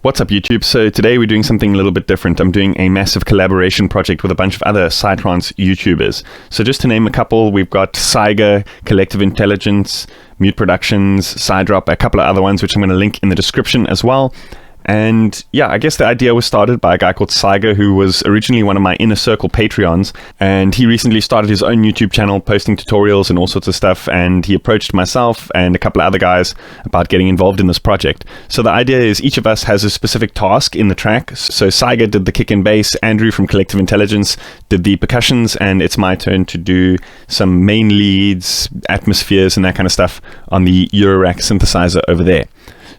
What's up, YouTube? So today we're doing something a little bit different. I'm doing a massive collaboration project with a bunch of other Psytrance YouTubers. So just to name a couple, we've got Psiger, Collective Intelligence, Mute Productions, Sidedrop, a couple of other ones which I'm going to link in the description as well. And yeah, I guess the idea was started by a guy called Psiger, who was originally one of my Inner Circle Patreons, and he recently started his own YouTube channel posting tutorials and all sorts of stuff, and he approached myself and a couple of other guys about getting involved in this project. So the idea is each of us has a specific task in the track. So Psiger did the kick and bass, Andrew from Collective Intelligence did the percussions, and it's my turn to do some main leads, atmospheres and that kind of stuff on the Eurorack synthesizer over there.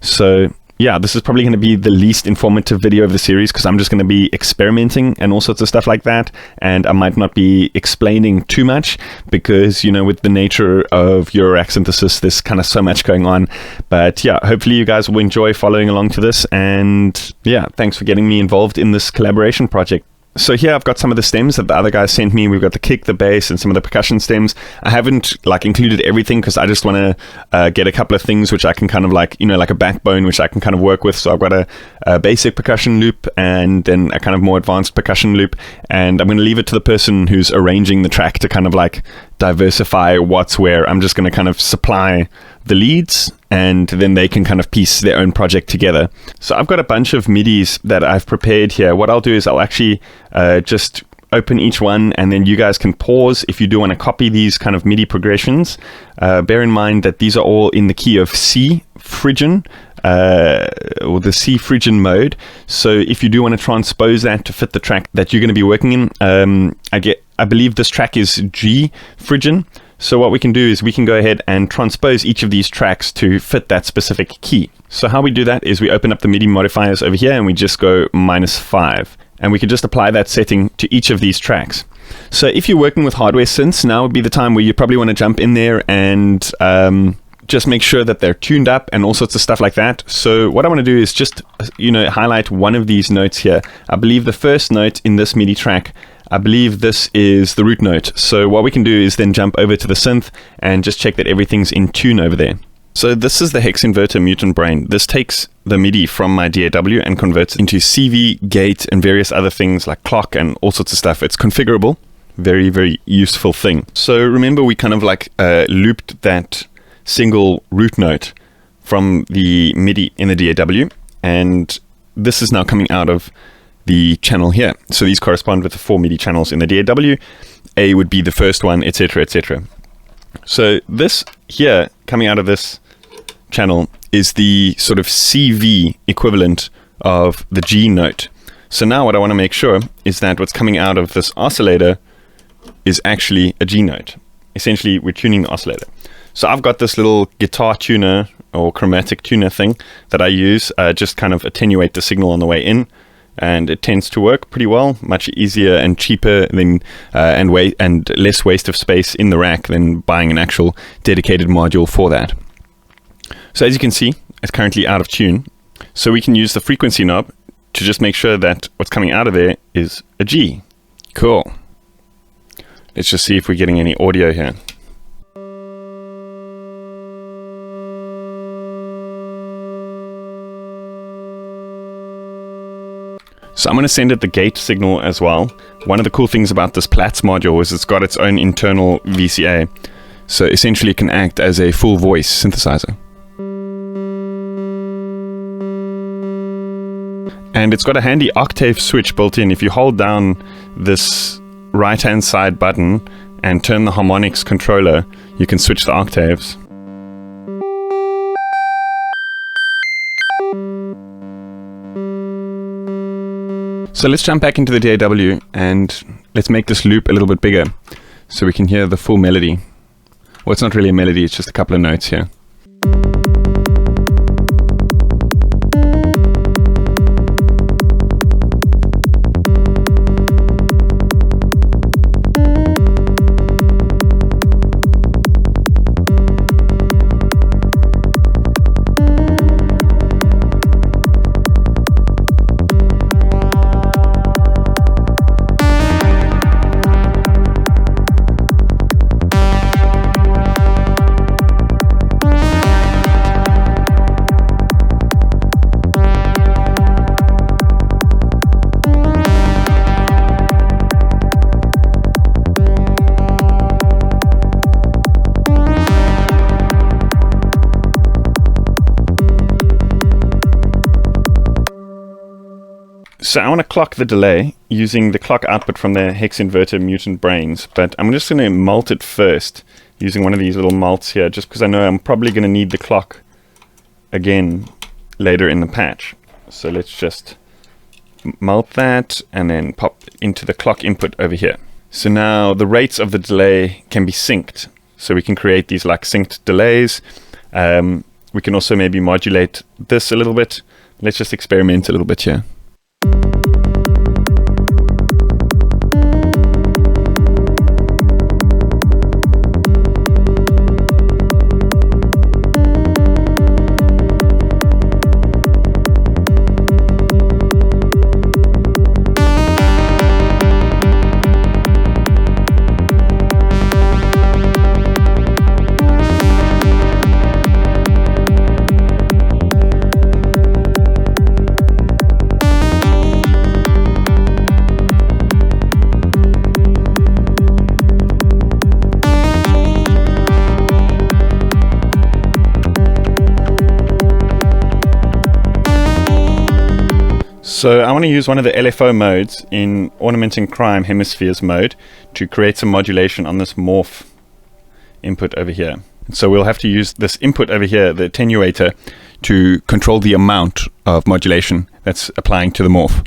So yeah, this is probably going to be the least informative video of the series because I'm just going to be experimenting and all sorts of stuff like that. And I might not be explaining too much because, you know, with the nature of Eurorack synthesis, there's kind of so much going on. But yeah, hopefully you guys will enjoy following along to this. And yeah, thanks for getting me involved in this collaboration project. So here I've got some of the stems that the other guys sent me. We've got the kick, the bass, and some of the percussion stems. I haven't included everything because I just want to get a couple of things which I can kind of like a backbone which I can kind of work with. So I've got a basic percussion loop and then a kind of more advanced percussion loop. And I'm going to leave it to the person who's arranging the track to kind of like diversify what's where. I'm just going to kind of supply the leads and then they can kind of piece their own project together. So I've got a bunch of MIDIs that I've prepared here. What I'll do is I'll actually just open each one and then you guys can pause if you do want to copy these kind of MIDI progressions. Bear in mind that these are all in the key of C Phrygian, or the C Phrygian mode. So if you do want to transpose that to fit the track that you're going to be working in, I believe this track is G Phrygian. So what we can do is we can go ahead and transpose each of these tracks to fit that specific key. So how we do that is we open up the MIDI modifiers over here and we just go -5. And we can just apply that setting to each of these tracks. So if you're working with hardware synths, now would be the time where you probably want to jump in there and just make sure that they're tuned up and all sorts of stuff like that. So what I want to do is just, highlight one of these notes here. I believe the first note in this MIDI track, I believe this is the root note. So what we can do is then jump over to the synth and just check that everything's in tune over there. So this is the hex inverter mutant brain. This takes the MIDI from my DAW and converts it into CV, gate, and various other things like clock and all sorts of stuff. It's configurable. Very, very useful thing. So remember we kind of looped that single root note from the MIDI in the DAW, and this is now coming out of the channel here. So these correspond with the 4 MIDI channels in the DAW. A would be the first one, etc., etc. So this here, coming out of this channel, is the sort of CV equivalent of the G note. So now what I want to make sure is that what's coming out of this oscillator is actually a G note. Essentially, we're tuning the oscillator. So I've got this little guitar tuner or chromatic tuner thing that I use, just kind of attenuate the signal on the way in. And it tends to work pretty well, much easier and cheaper than and less waste of space in the rack than buying an actual dedicated module for that. So as you can see, it's currently out of tune. So we can use the frequency knob to just make sure that what's coming out of there is a G. Cool. Let's just see if we're getting any audio here. So I'm going to send it the gate signal as well. One of the cool things about this Platts module is it's got its own internal VCA. So essentially it can act as a full voice synthesizer. And it's got a handy octave switch built in. If you hold down this right hand side button and turn the harmonics controller, you can switch the octaves. So let's jump back into the DAW and let's make this loop a little bit bigger so we can hear the full melody. Well, it's not really a melody, it's just a couple of notes here. So I want to clock the delay using the clock output from the hex inverter mutant brains, but I'm just going to mult it first using one of these little mults here, just because I know I'm probably going to need the clock again later in the patch. So let's just mult that and then pop into the clock input over here. So now the rates of the delay can be synced. So we can create these like synced delays. We can also maybe modulate this a little bit. Let's just experiment a little bit here. So I want to use one of the LFO modes in Ornamenting Crime Hemispheres mode to create some modulation on this morph input over here. So we'll have to use this input over here, the attenuator, to control the amount of modulation that's applying to the morph.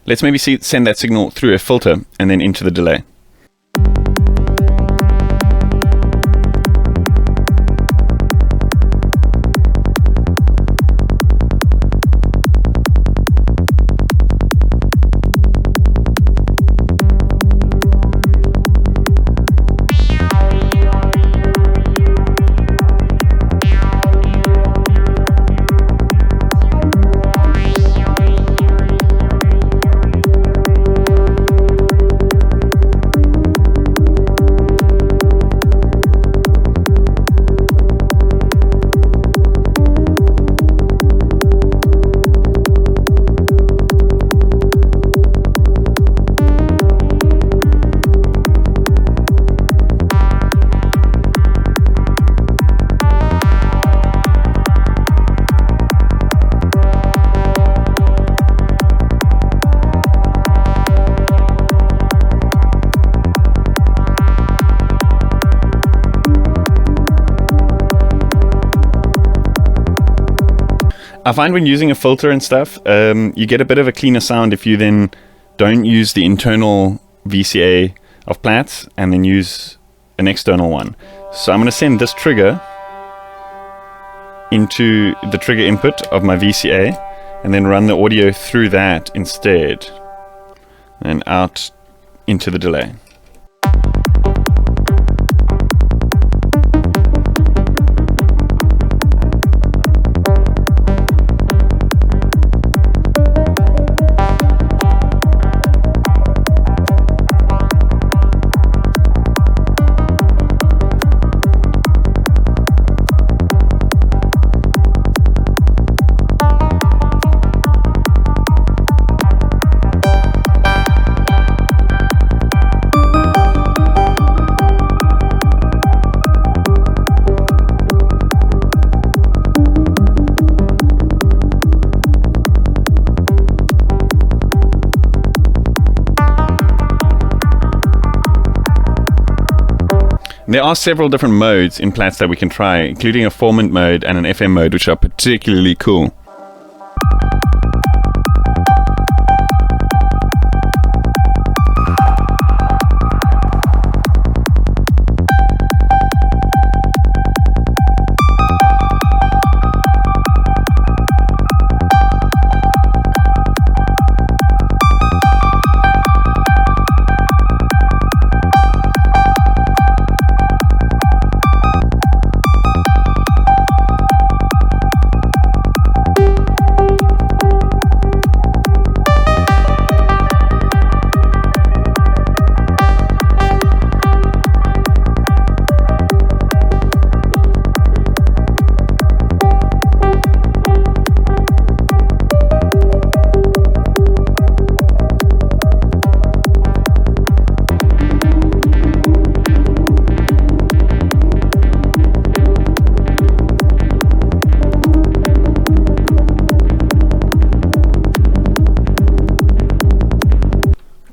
Let's maybe send that signal through a filter and then into the delay. I find when using a filter and stuff, you get a bit of a cleaner sound if you then don't use the internal VCA of Platts and then use an external one. So I'm going to send this trigger into the trigger input of my VCA and then run the audio through that instead and out into the delay. There are several different modes in Platts that we can try, including a formant mode and an FM mode, which are particularly cool.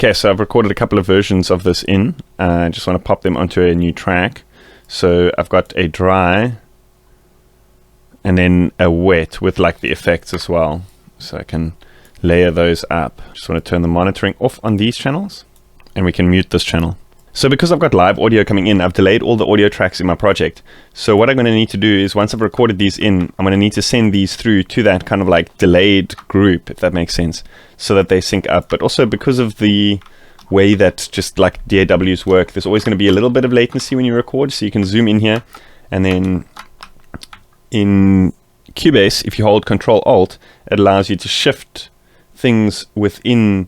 Okay, so I've recorded a couple of versions of this in. I just want to pop them onto a new track. So I've got a dry and then a wet with like the effects as well. So I can layer those up. Just want to turn the monitoring off on these channels and we can mute this channel. So because I've got live audio coming in, I've delayed all the audio tracks in my project. So what I'm going to need to do is once I've recorded these in, I'm going to need to send these through to that kind of like delayed group, if that makes sense, so that they sync up. But also because of the way that just like DAWs work, there's always going to be a little bit of latency when you record. So you can zoom in here, and then in Cubase, if you hold Control-Alt, it allows you to shift things within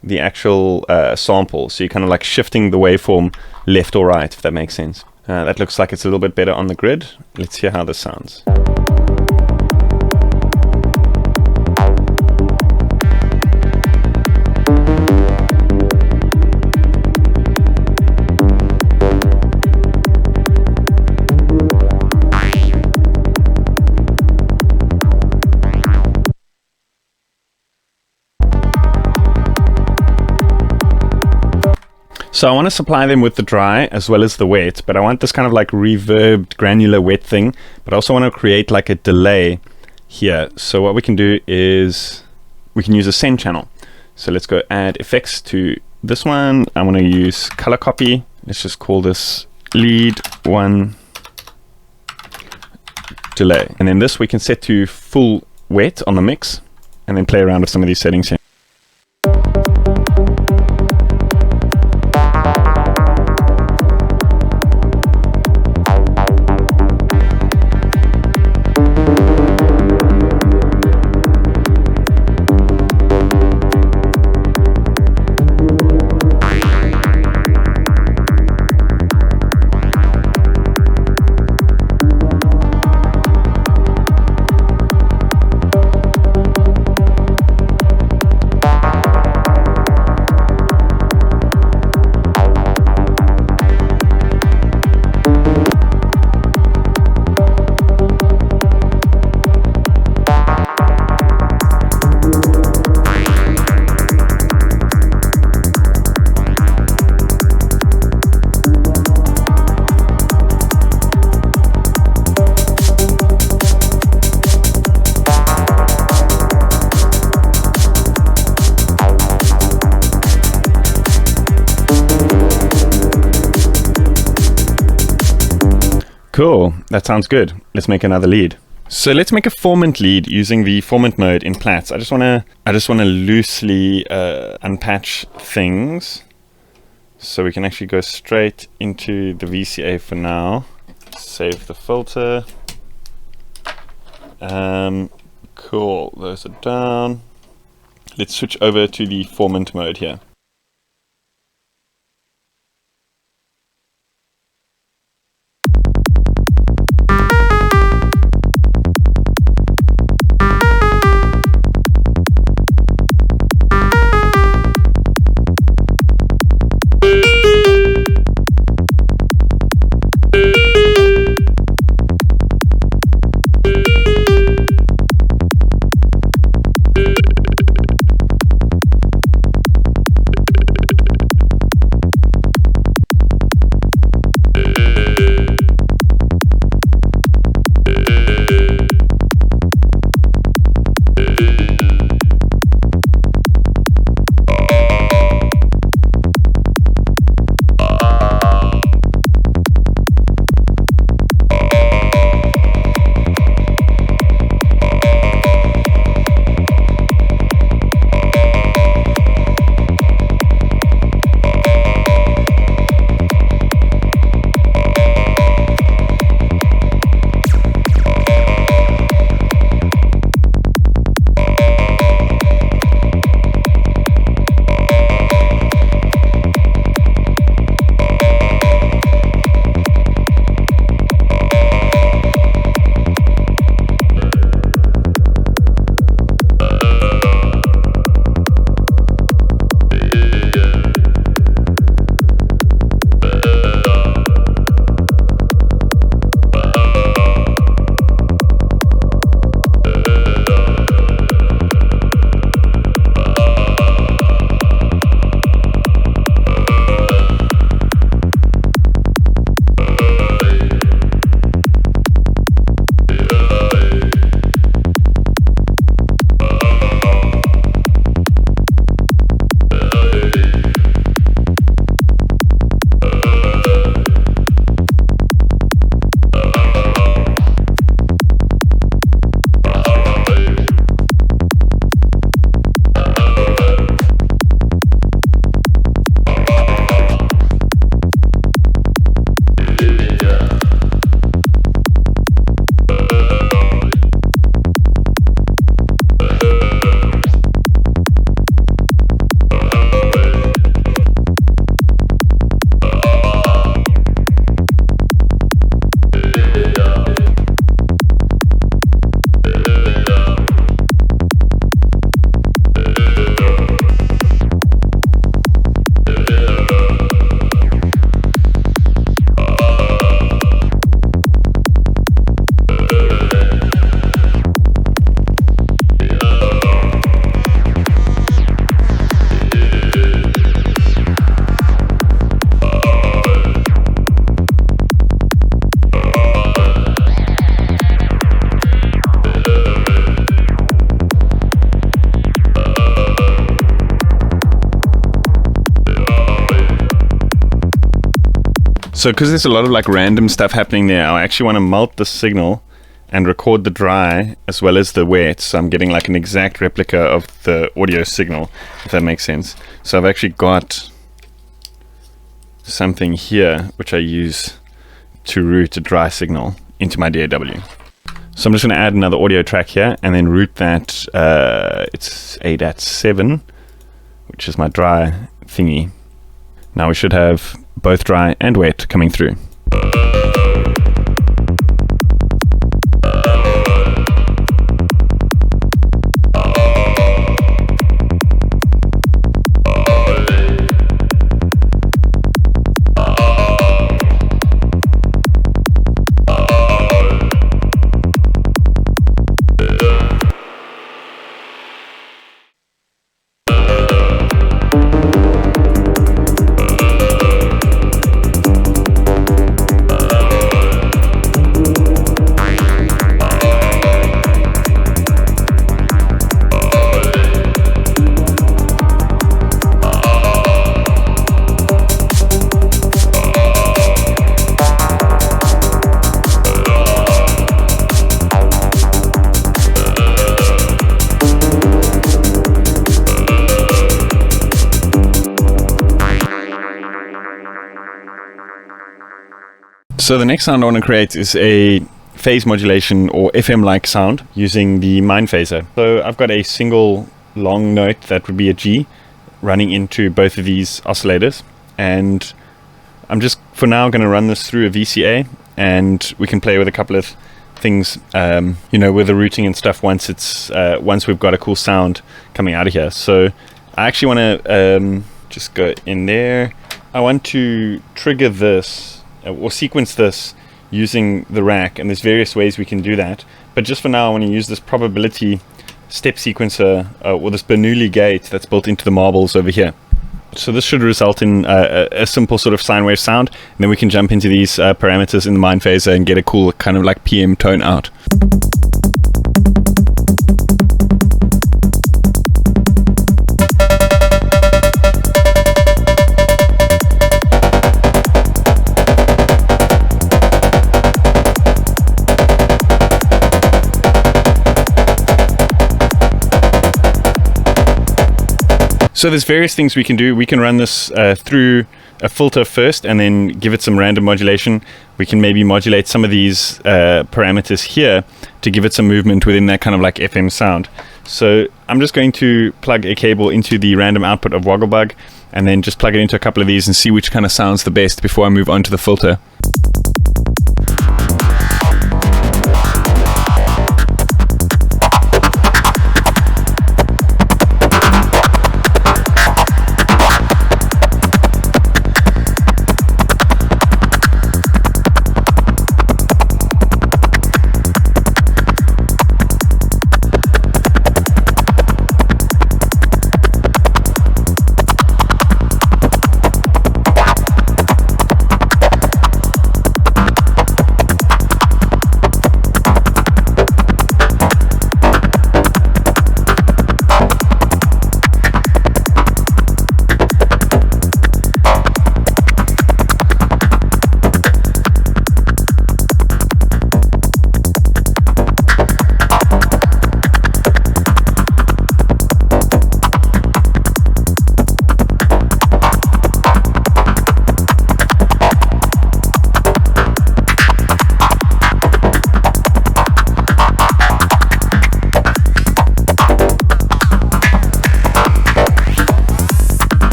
the actual sample. So you're kind of like shifting the waveform left or right, if that makes sense. That looks like it's a little bit better on the grid. Let's hear how this sounds. So I want to supply them with the dry as well as the wet, but I want this kind of like reverbed granular wet thing, but I also want to create like a delay here. So what we can do is we can use a send channel. So let's go add effects to this one. I want to use color copy. Let's just call this lead 1 delay. And then this we can set to full wet on the mix and then play around with some of these settings here. Cool, that sounds good. Let's make another lead. So let's make a formant lead using the formant mode in Plats. I just wanna loosely unpatch things, so we can actually go straight into the VCA for now. Save the filter. Cool, those are down. Let's switch over to the formant mode here. So because there's a lot of like random stuff happening there, I actually want to melt the signal and record the dry as well as the wet, so I'm getting like an exact replica of the audio signal, if that makes sense. So I've actually got something here which I use to route a dry signal into my DAW. So I'm just going to add another audio track here and then route that, it's ADAT7, which is my dry thingy. Now we should have both dry and wet coming through. So the next sound I want to create is a phase modulation or FM-like sound using the Mind Phaser. So I've got a single long note that would be a G running into both of these oscillators, and I'm just for now going to run this through a VCA, and we can play with a couple of things, you know, with the routing and stuff once it's once we've got a cool sound coming out of here. So I actually want to just go in there. I want to trigger this or sequence this using the rack, and there's various ways we can do that, but just for now I want to use this probability step sequencer or this Bernoulli gate that's built into the marbles over here. So this should result in a simple sort of sine wave sound, and then we can jump into these parameters in the Mind Phaser and get a cool kind of like PM tone out. So there's various things we can do. We can run this through a filter first and then give it some random modulation. We can maybe modulate some of these parameters here to give it some movement within that kind of like FM sound. So I'm just going to plug a cable into the random output of Wogglebug and then just plug it into a couple of these and see which kind of sounds the best before I move on to the filter.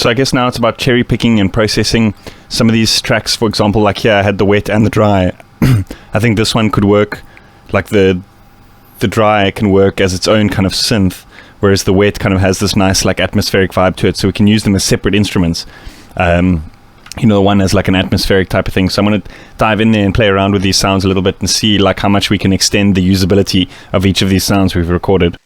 So I guess now it's about cherry picking and processing some of these tracks. For example, like here I had the wet and the dry. I think this one could work, like the dry can work as its own kind of synth, whereas the wet kind of has this nice like atmospheric vibe to it, so we can use them as separate instruments. The one as like an atmospheric type of thing. So I'm going to dive in there and play around with these sounds a little bit and see like how much we can extend the usability of each of these sounds we've recorded.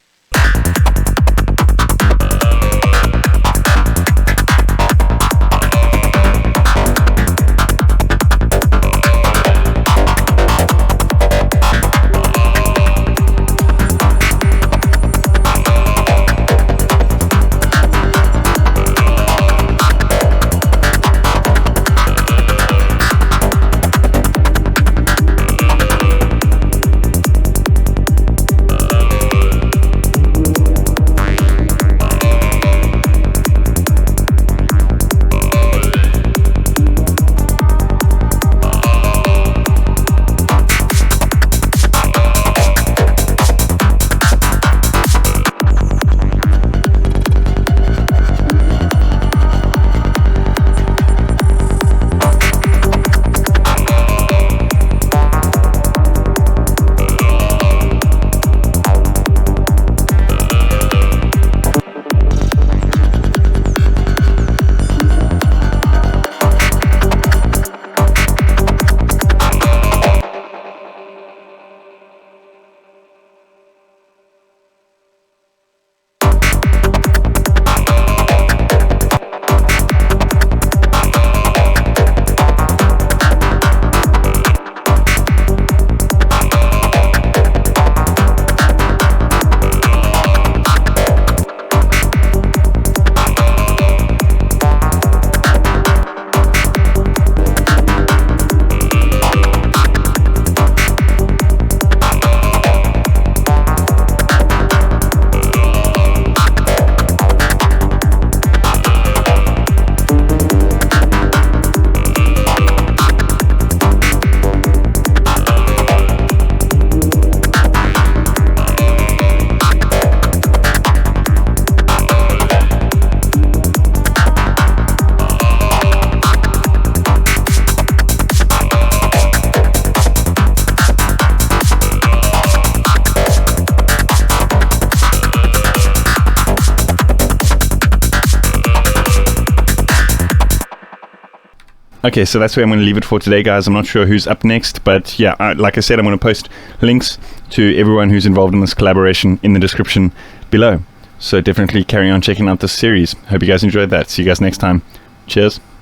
Okay, so that's where I'm going to leave it for today, guys. I'm not sure who's up next, but yeah, like I said, I'm going to post links to everyone who's involved in this collaboration in the description below. So definitely carry on checking out this series. Hope you guys enjoyed that. See you guys next time. Cheers.